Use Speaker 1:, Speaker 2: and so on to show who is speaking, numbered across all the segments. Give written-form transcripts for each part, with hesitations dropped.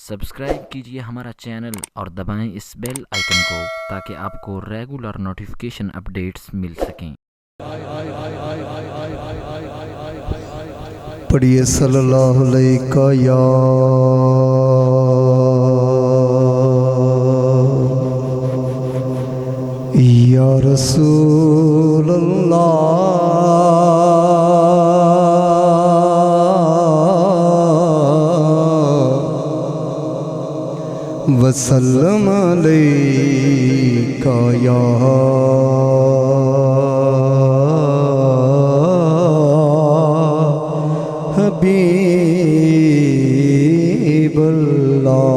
Speaker 1: Subscribe کیجئے ہمارا channel اور دبائیں اس بیل آئیکن کو تاکہ آپ کو ریگولر نوٹیفیکیشن اپڈیٹس مل سکیں۔
Speaker 2: پڑھیے صلی اللہ علیہ یا رسول وسلم علیکہ یا حبیب اللہ۔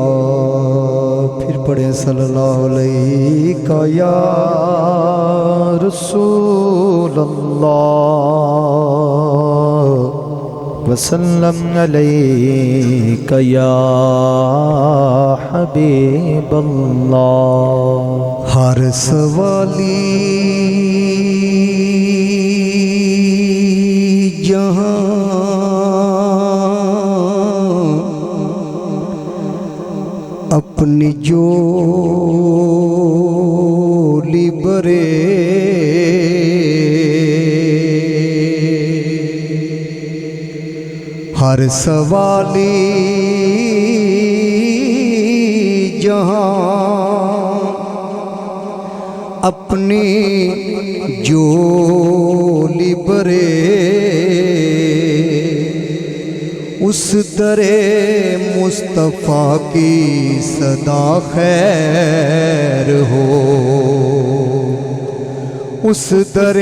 Speaker 2: پھر پڑھیں صلی اللہ علیہ یا رسول اللہ وسلم علیک یا حبیب اللہ۔ ہر سوالی جہاں اپنی جولی برے ہر سوالی جہاں اپنی جولی برے اس در مصطفیٰ کی صدا خیر ہو، اس در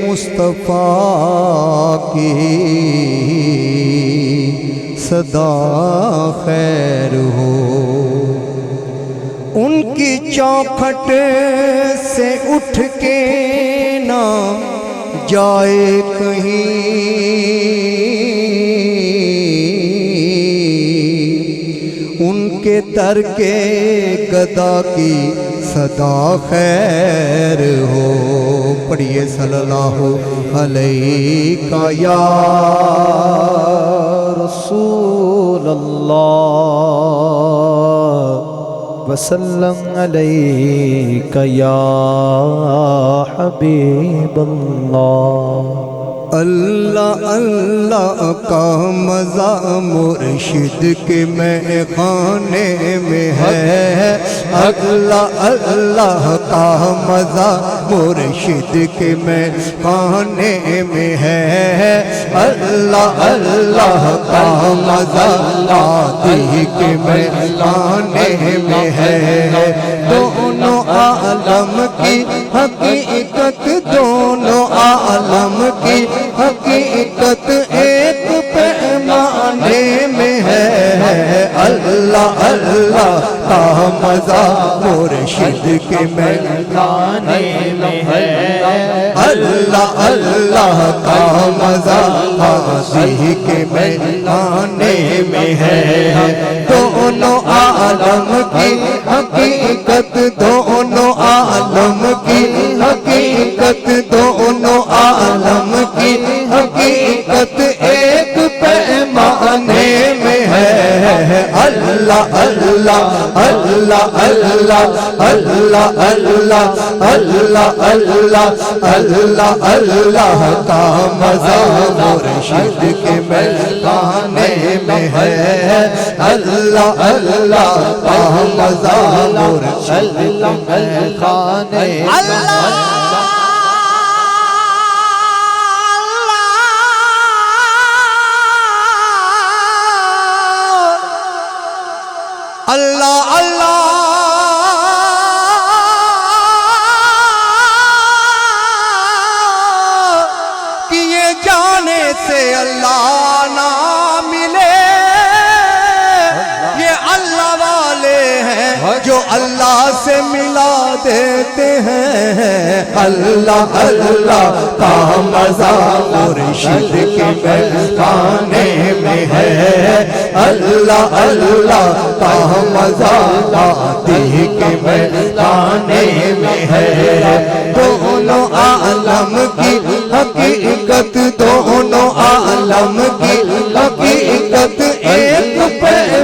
Speaker 2: مصطفیٰ کی صدا خیر ہو۔ ان کی چوکھٹ سے اٹھ کے نہ جائے کہیں، ان کے در کے گدا کی صدا خیر ہو۔ پڑھیے صلی اللہ علیہ یا رسول اللہ وسلم علیک یا حبیب اللہ۔ اللہ اللہ کا مزہ مرشد کے میں خانے میں ہے، اللہ اللہ کا مزہ مرشد کے میں خانے میں ہے، اللہ اللہ کا مزہ آتی کے میں خانے میں ہے۔ دونوں عالم کی حقیقت، دونوں عالم کی حقیقت ایک پیمانے میں ہے، اللہ اللہ کا مزہ مرشد کے میدانے میں ہے، اللہ اللہ کا مزہ حاضی کے میدانے میں ہے۔ دونوں عالم کی حقیقت، دونوں عالم کی حقیقت، دونوں عالم کی حقیقت ایک پیمانے میں ہے، اللہ اللہ اللہ اللہ اللہ اللہ اللہ اللہ اللہ اللہ کا مزہ مرشد کے میدانے میں ہے، اللہ اللہ کا مزہ مرشد کے میدانے میں ہے۔ اللہ اللہ کیے جانے سے اللہ نہ ملے، یہ اللہ والے ہیں جو اللہ سے ملا دیتے ہیں، اللہ اللہ کا مزہ مرشد کے میدانے میں ہے، اللہ اللہ کا مزہ آتی کے میدانے میں ہے۔ دونوں عالم کی حقیقت، دونوں عالم کی حقیقت ایک پہ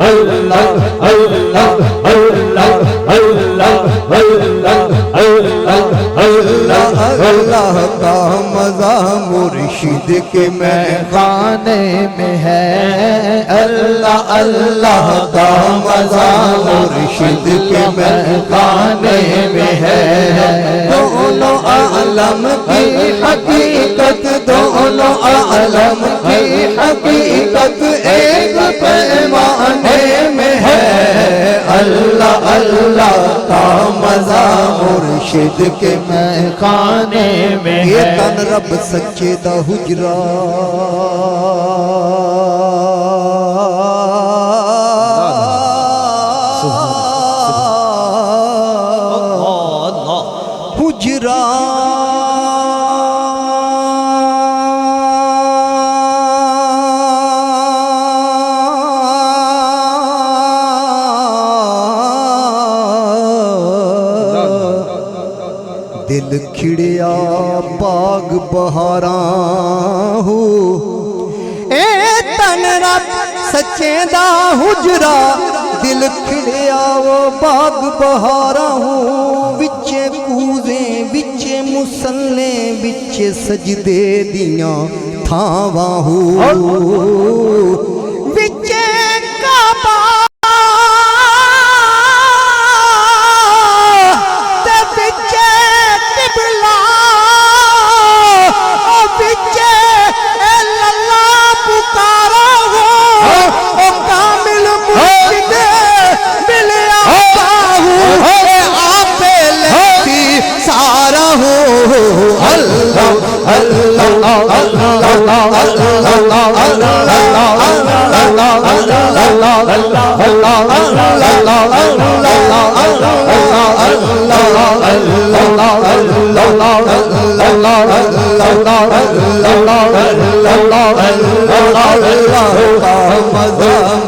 Speaker 3: اللہ کا مزہ مرشد کے میخانے میں ہے اللہ اللہ کا مزہ مرشد کے میخانے میں ہے دونوں عالم کی حقیقت دونوں عالم کی حقیقت ایک پیمانے میں ہے اللہ اللہ کا مزہ مرشد کے میخانے میں یہ تن رب سچے دا حجرہ حجرہ دل کھڑیا باغ بہاراں ہو اے تن رب سچے دا حجرہ دل کھڑیا وہ باغ بہاراں ہو وچے کوزیں وچے مسلے وچے سجدے دیاں تھاواں ہو وچے کعبہ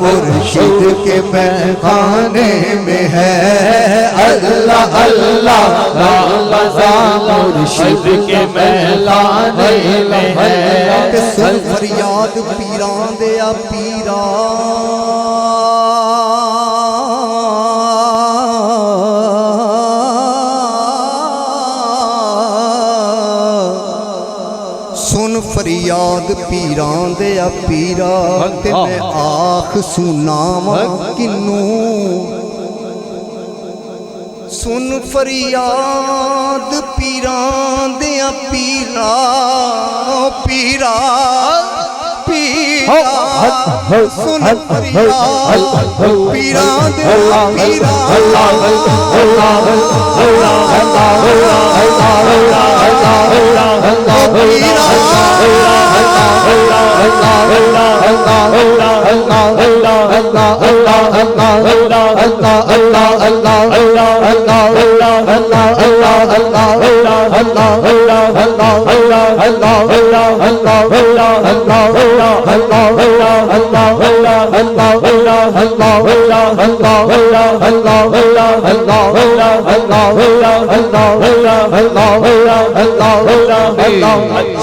Speaker 3: مرشد کے میخانے میں ہے اللہ اللہ کا مزہ مرشد کے میخانے میں ہے سن فریاد پیران دیا سن فریاد پیران دیا پیرا تے میں آخ سناواں کنوں سن فریاد پیران دیا پیرا پیرا سن فریاد پیران دیا پیرا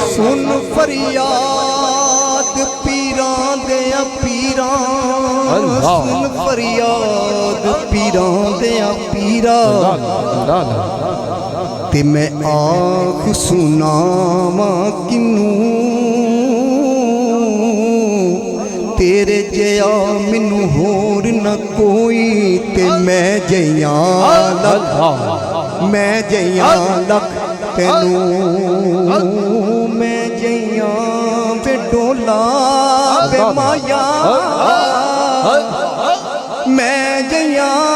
Speaker 3: سن فریاد پیران دیا پیران سن فریاد پیران دیا پیرا تے میں آخ سناواں کنوں تیرے جیا منو ہور نہ کوئی تے میں جیاں لکھ تینوں میں جیاں بے ڈولا بے مایا میں جیاں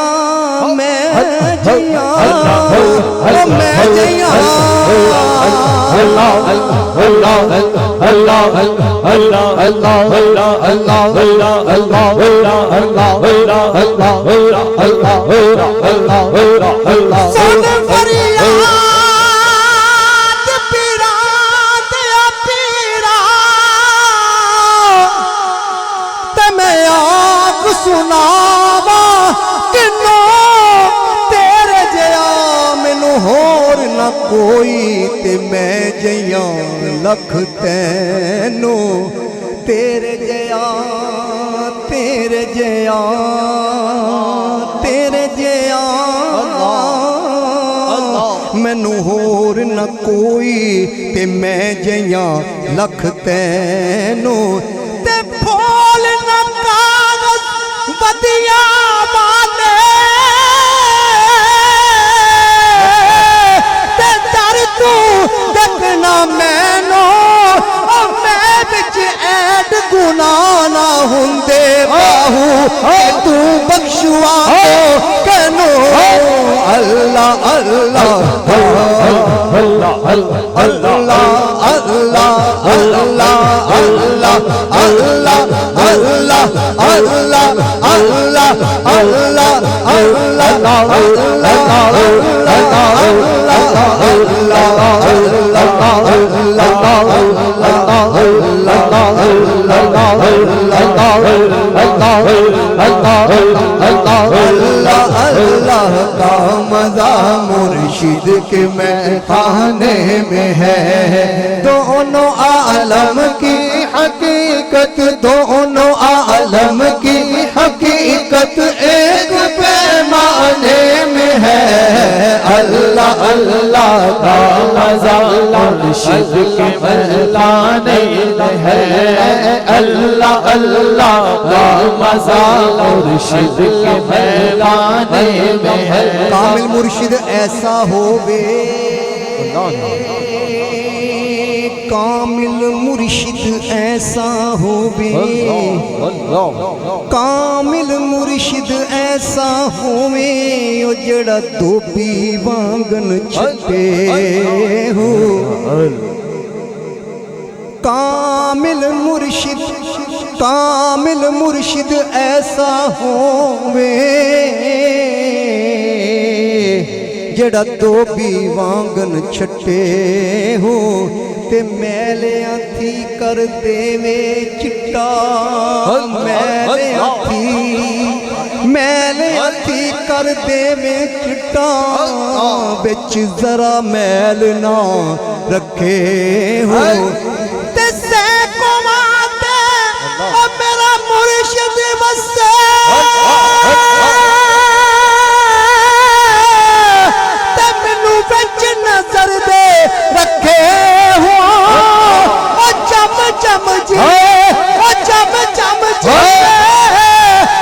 Speaker 3: کوئی تے میں جیاں لکھ تینوں تیرے جیاں تیرے جیا مینو ہور نہ کوئی تے میں جیاں لکھ تینو تے پھول نہ کاغذ بدیا والے تے در تو دیکھنا مینو میں بچ ایڈ گناہ نہ ہوندے باہو تو بخشوا کنو اللہ اللہ اللہ اللہ اللہ اللہ اللہ اللہ اللہ اللہ اللہ کا مزہ مرشد کے میخانے میں ہے دونوں عالم کی حقیقت دونوں عالم کی حقیقت ایک پیمانے میں ہے اللہ اللہ کا مزہ مرشد کے میخانے میں ہے اللہ اللہ کا مزہ مرشد کے میخانے میں ہے کامل مرشد ایسا ہووے کامل مرشد ایسا ہووے کامل مرشد ایسا ہووے او جڑا دھوبی وانگن چھٹے ہو کامل مرشد ایسا ہووے جڑا دھوبی وانگن چھٹے ہو تے میلیاں تھی کر دے میں چٹا میلیاں تھی کر دے میں چٹا بچ ذرا میل نہ رکھے ہو تے سینکو ماتے اور میرا مرشد بسے تے منو بچ نظر دے رکھے چم جی او چم چم جی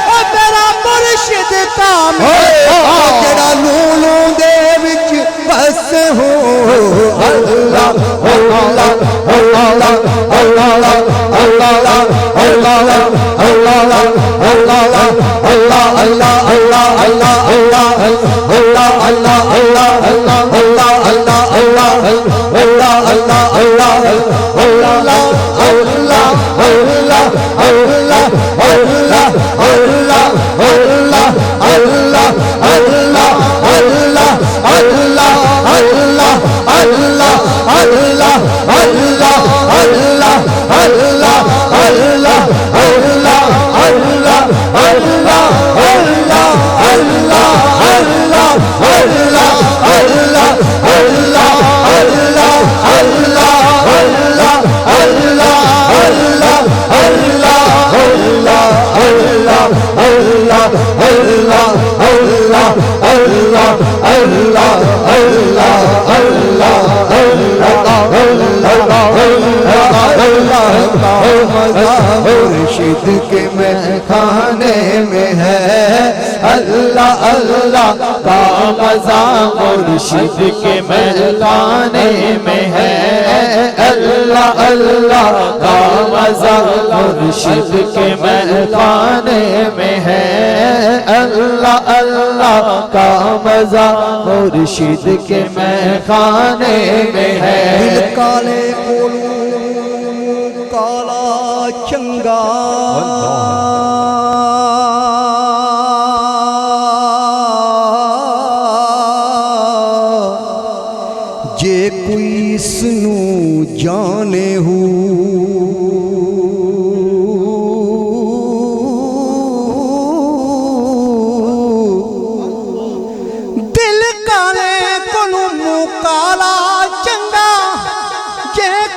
Speaker 3: او میرا مرشد کامل جڑا لولو دے وچ بس ہو اللہ اللہ اللہ اللہ اللہ مرشد کے میخانے میں ہے اللہ اللہ کا مزہ مرشد کے میخانے میں ہے اللہ اللہ کا مزہ مرشد کے میخانے میں ہے اللہ اللہ کا مزہ مرشد کے میخانے میں ہے دل کالے کولوں کالا چنگا جے کوئی اسنو جانے ہو دل کالے کولوں کالا چنگا جے